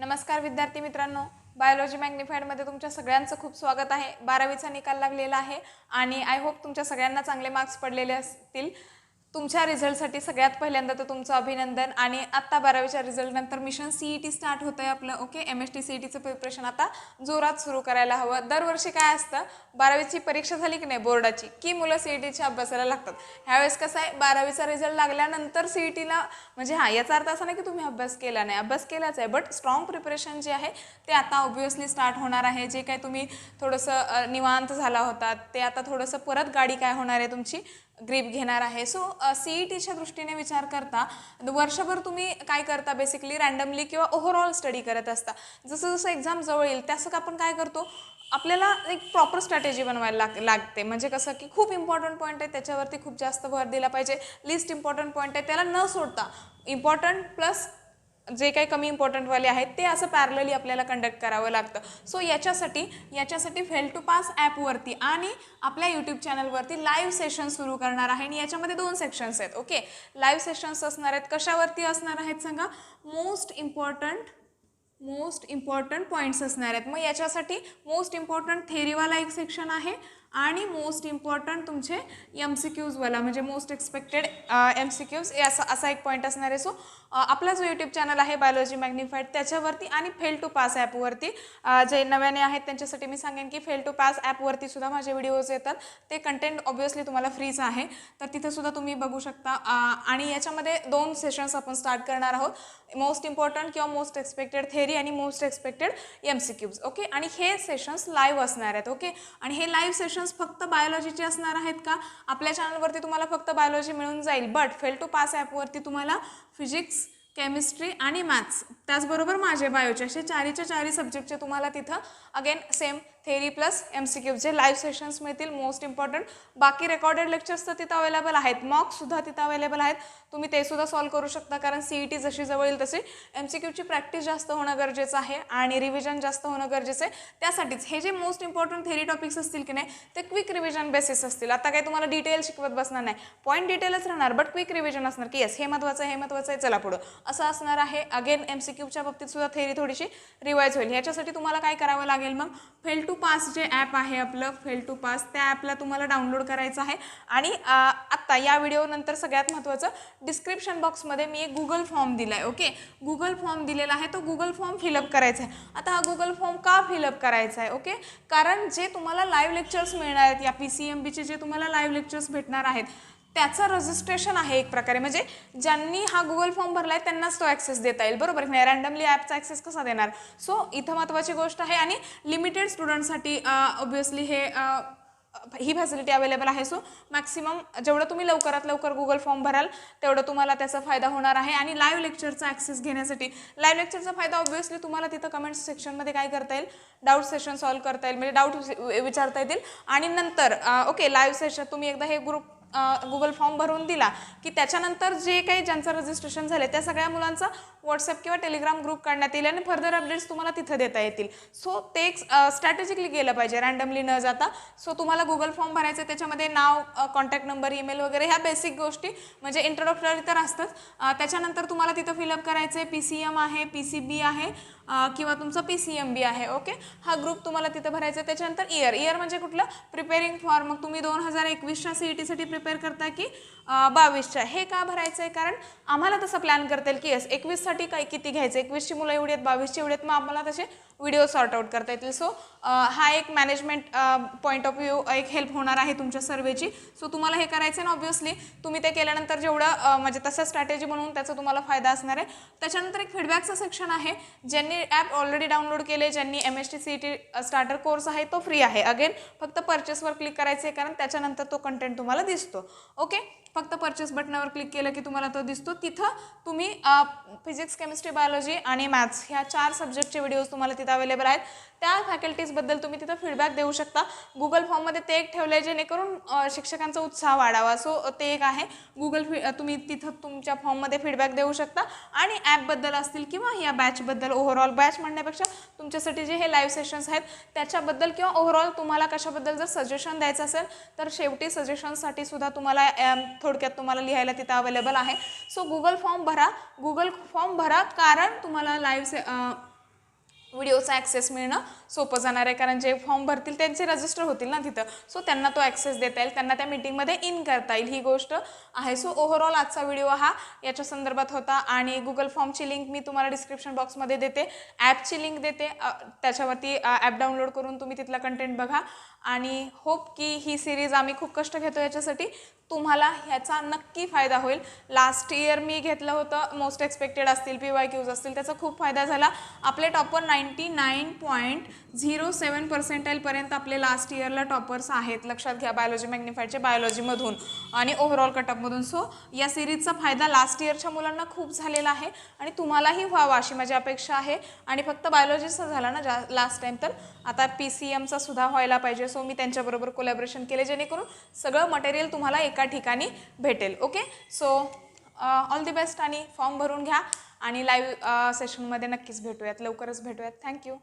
नमस्कार विद्यार्थी मित्रांनो, बायोलॉजी मॅग्निफाईडमध्ये तुमच्या सगळ्यांचं खूप स्वागत आहे। 12वीचा निकाल लागलेला आहे आणि आय होप तुमच्या सगळ्यांना चांगले मार्क्स पडलेले असतील। तुमच्या रिझल्टसाठी सगळ्यात पहिल्यांदा तर तुमचं अभिनंदन। आणि आता 12वीच्या रिझल्ट नंतर मिशन सीईटी स्टार्ट होतंय आपलं। ओके, MHTCETचं प्रिपरेशन आता जोरात सुरू करायला हवं। दरवर्षी काय असतं, 12वीची परीक्षा झाली की नाही बोर्डाची की मुलं सीईटीच्या अभ्यासाला लागतात। ह्यावेळेस कसं आहे, 12वीचा रिझल्ट लागल्यानंतर सीईटीला म्हणजे याचा अर्थ असा नाही की तुम्ही अभ्यास केला नाही, अभ्यास केलाच आहे, बट स्ट्रॉंग प्रिपरेशन जे आहे ते आता ऑब्वियसली स्टार्ट होणार आहे। जे काय तुम्ही थोडंसं निवांत झाला होता ते आता थोडंसं परत गाडी काय होणार आहे तुमची ग्रीप घेणार आहे। सो सीईटीच्या दृष्टीने विचार करता वर्षभर तुम्ही काय करता, बेसिकली रँडमली किंवा ओव्हरऑल स्टडी करत असता। जसं जसं एक्झाम जवळ येईल तसं आपण काय करतो, आपल्याला एक प्रॉपर स्ट्रॅटेजी बनवायला लागते। म्हणजे कसं की खूप इम्पॉर्टंट पॉईंट आहे त्याच्यावरती खूप जास्त भर दिला पाहिजे, लिस्ट इम्पॉर्टंट पॉईंट आहे त्याला न सोडता इम्पॉर्टंट प्लस जे काही कमी इम्पॉर्टंटवाले आहेत ते असं पॅरलली आपल्याला कंडक्ट करावं लागतं। सो याच्यासाठी फेल टू पास ॲपवरती आणि आपल्या यूट्यूब चॅनलवरती लाईव्ह सेशन सुरू करणार आहे। आणि याच्यामध्ये 2 सेक्शन्स आहेत। ओके, लाईव्ह सेशन्स असणार आहेत। कशावरती असणार आहेत सांगा, मोस्ट इम्पॉर्टंट पॉईंट्स असणार आहेत। मग याच्यासाठी मोस्ट इम्पॉर्टंट थेरीवाला एक सेक्शन आहे आणि मोस्ट इम्पॉर्टंट तुमचे MCQजवाला म्हणजे मोस्ट एक्सपेक्टेड MCQs असा एक पॉईंट असणार आहे। सो आपला जो यूट्यूब चॅनल आहे बायोलॉजी मॅग्निफाईड त्याच्यावरती आणि फेल टू पास ॲपवरती जे नव्याने आहेत त्यांच्यासाठी मी सांगेन की फेल टू पास ॲपवरती सुद्धा माझे व्हिडिओज येतात। ते कंटेंट ऑब्वियसली तुम्हाला फ्रीच आहे, तर तिथे सुद्धा तुम्ही बघू शकता। आणि याच्यामध्ये 2 सेशन्स आपण स्टार्ट करणार आहोत, मोस्ट इम्पॉर्टंट किंवा मोस्ट एक्सपेक्टेड थेरी आणि मोस्ट एक्सपेक्टेड MCQs। ओके, आणि हे सेशन्स लाईव्ह असणार आहेत। ओके, आणि हे लाईव्ह सेशन्स फक्त बायोलॉजीचे असणार आहेत का, आपल्या चॅनलवरती तुम्हाला फक्त बायोलॉजी मिळून जाईल, बट फेल टू पास ॲपवरती तुम्हाला फिजिक्स, केमिस्ट्री आणि मॅथ्स त्याचबरोबर माझे बायोचे असे 4च्या 4 सब्जेक्टचे तुम्हाला तिथं again same theory plus MCQ जे लाईव्ह सेशन्स मिळतील मोस्ट इम्पॉर्टंट। बाकी रेकॉर्डेड लेक्चर्स तर तिथं अवेलेबल आहेत, मॉकसुद्धा तिथं अवेलेबल आहेत, तुम्ही ते सुद्धा सॉल्व करू शकता। कारण सीईटी जशी जवळ येईल तशी MCQची प्रॅक्टिस जास्त होणं गरजेचं आहे आणि रिव्हिजन जास्त होणं गरजेचं आहे। त्यासाठीच हे जे मोस्ट इम्पॉर्टंट थेरी टॉपिक्स असतील की नाही ते क्विक रिव्हिजन बेसिस असतील। आता काही तुम्हाला डिटेल शिकवत बसणार नाही, पॉईंट डिटेलच राहणार, बट क्विक रिव्हिजन असणार की येस हे महत्त्वाचं आहे, हे महत्त्वाचं आहे, चला पुढं असं असणार आहे। अगेन MCQच्या बाबतीत सुद्धा थेरी थोडीशी रिवाईज होईल। याच्यासाठी तुम्हाला काय करावं लागेल, मग फेल टू पास जे ॲप आहे आपलं फेल टू पास त्या ॲपला तुम्हाला डाउनलोड करायचं आहे। आणि आत्ता या व्हिडिओ नंतर सगळ्यात महत्त्वाचं डिस्क्रिप्शन बॉक्समध्ये मी एक गुगल फॉर्म दिला आहे। ओके, गुगल फॉर्म दिलेला आहे, तो गुगल फॉर्म फिलअप करायचा आहे। आता हा गुगल फॉर्म का फिलअप करायचा आहे, ओके, कारण जे तुम्हाला लाईव्ह लेक्चर्स मिळणार आहेत या PCMBचे जे तुम्हाला लाईव्ह लेक्चर्स भेटणार आहेत त्याचं रजिस्ट्रेशन आहे एक प्रकारे। म्हणजे ज्यांनी हा गुगल फॉर्म भरला आहे त्यांनाच तो ॲक्सेस देता येईल, बरोबर नाही, रँडमली ॲपचा ॲक्सेस कसा देणार। सो इथं महत्त्वाची गोष्ट आहे आणि लिमिटेड स्टुडंटसाठी ऑब्वियसली ही फॅसिलिटी अवेलेबल आहे। सो मॅक्सिमम जेवढं तुम्ही लवकरात लवकर गुगल फॉर्म भराल तेवढं तुम्हाला त्याचा फायदा होणार आहे। आणि लाईव्ह लेक्चरचा ॲक्सेस घेण्यासाठी लाईव्ह लेक्चरचा फायदा ऑब्वियसली तुम्हाला तिथं कमेंट सेक्शनमध्ये काय करता येईल, डाऊट सेशन सॉल्व करता येईल, म्हणजे डाऊट विचारता येतील। आणि नंतर ओके लाईव्ह सेशन तुम्ही एकदा हे गुगल फॉर्म भरून दिला की त्याच्यानंतर जे काही ज्यांचं रजिस्ट्रेशन झाले त्या सगळ्या मुलांचा व्हॉट्सअप किंवा टेलिग्राम ग्रुप काढण्यात येईल आणि फर्दर अपडेट्स तुम्हाला तिथं देता येतील। सो ते एक स्ट्रॅटेजिकली गेलं पाहिजे, रँडमली न जाता। सो तुम्हाला गुगल फॉर्म भरायचं, त्याच्यामध्ये नाव, कॉन्टॅक्ट नंबर, ईमेल वगैरे ह्या बेसिक गोष्टी म्हणजे इंट्रोडक्टरी तर असतात। त्याच्यानंतर तुम्हाला तिथं फिलअप करायचं आहे PCM आहे, PCB आहे किंवा तुमचं PCMB आहे। ओके, हा ग्रुप तुम्हाला तिथं भरायचा आहे। त्याच्यानंतर इयर म्हणजे कुठलं, प्रिपेरिंग फॉर, मग तुम्ही 2021च्या सीईटीसाठी प्रिपेअर करता की 22च्या, हे का भरायचं आहे, कारण आम्हाला तसं प्लॅन करता येईल की येस 21साठी काय किती घ्यायचं, 21ची मुलं एवढी आहेत, 22ची एवढी आहेत, मग आम्हाला तसे व्हिडिओ सॉर्ट आउट करता येतील। सो हा एक मॅनेजमेंट पॉईंट ऑफ व्ह्यू एक हेल्प होणार आहे तुमच्या सर्वेची। सो तुम्हाला हे करायचं ना, ऑब्वियसली तुम्ही ते केल्यानंतर जेवढं म्हणजे तसं स्ट्रॅटेजी म्हणून त्याचा तुम्हाला फायदा असणार आहे। त्याच्यानंतर एक फीडबॅकचं सेक्शन आहे, ज्यांनी ॲप ऑलरेडी डाउनलोड केले, ज्यांनी MHTCET स्टार्टर कोर्स आहे तो फ्री आहे। अगेन फक्त परचेसवर क्लिक करायचं आहे कारण त्याच्यानंतर तो कंटेंट तुम्हाला दिसतो। ओके, फक्त परचेस बटनावर क्लिक केलं की तुम्हाला तो दिसतो, तिथं तुम्ही फिजिक्स, केमिस्ट्री, बायोलॉजी आणि मॅथ्स ह्या 4 सब्जेक्टचे व्हिडिओज तुम्हाला तिथं अवेलेबल आहेत। त्या फॅकल्टीजबद्दल तुम्ही तिथं फीडबॅक देऊ शकता। गुगल फॉर्ममध्ये ते एक ठेवलं आहे जेणेकरून शिक्षकांचा उत्साह वाढावा। सो ते एक आहे तुम्ही तिथं तुमच्या फॉर्ममध्ये फीडबॅक देऊ शकता। आणि ॲपबद्दल असतील किंवा या बॅचबद्दल, ओव्हरऑल बॅच म्हणण्यापेक्षा तुमच्यासाठी जे हे लाईव्ह सेशन्स आहेत त्याच्याबद्दल किंवा ओव्हरऑल तुम्हाला कशाबद्दल जर सजेशन द्यायचं असेल तर शेवटी सजेशनसाठी सुद्धा तुम्हाला थोडक्यात तुम्हाला लिहायला तिथं अवेलेबल आहे। सो गुगल फॉर्म भरा कारण तुम्हाला लाईव्ह व्हिडिओचा ॲक्सेस मिळणं सोपं जाणार आहे, कारण जे फॉर्म भरतील त्यांचे रजिस्टर होतील ना तिथं, सो त्यांना तो ॲक्सेस देता येईल, त्यांना त्या मीटिंगमध्ये इन करता येईल, ही गोष्ट आहे. सो ओव्हरऑल आजचा व्हिडिओ हा याच्या संदर्भात होता. आणि गुगल फॉर्मची लिंक मी तुम्हाला डिस्क्रिप्शन बॉक्समध्ये देते, ॲपची लिंक देते, त्याच्यावरती ॲप डाउनलोड करून तुम्ही तिथला कंटेंट बघा. आणि होप की ही सिरीज आम्ही खूप कष्ट घेतो याच्यासाठी, तुम्हाला ह्याचा नक्की फायदा होईल. लास्ट इयर मी घेतलं होतं, मोस्ट एक्सपेक्टेड असतील, PYQs असतील, त्याचा खूप फायदा झाला. आपले टॉपर 99.07% आपले लास्ट इयरला टॉपर्स आहेत, लक्षात घ्या, बायोलॉजी मॅग्निफाईडचे बायोलॉजीमधून आणि ओव्हरऑल कटअपमधून. सो या सिरीजचा फायदा लास्ट इयरच्या मुलांना खूप झालेला आहे आणि तुम्हालाही व्हावा अशी माझी अपेक्षा आहे. आणि फक्त बायोलॉजीचा झाला ना लास्ट टाईम, तर आता PCMचा सुद्धा व्हायला पाहिजे. सो मी त्यांच्याबरोबर कोलॅबोरेशन केले, जेणेकरून सगळं मटेरियल तुम्हाला एका ठिकाणी भेटेल. Okay, so all the best आणि फॉर्म भरून घ्या आणि लाईव्ह सेशनमध्ये नक्कीच भेटूयात, लवकरच भेटूयात. थँक्यू.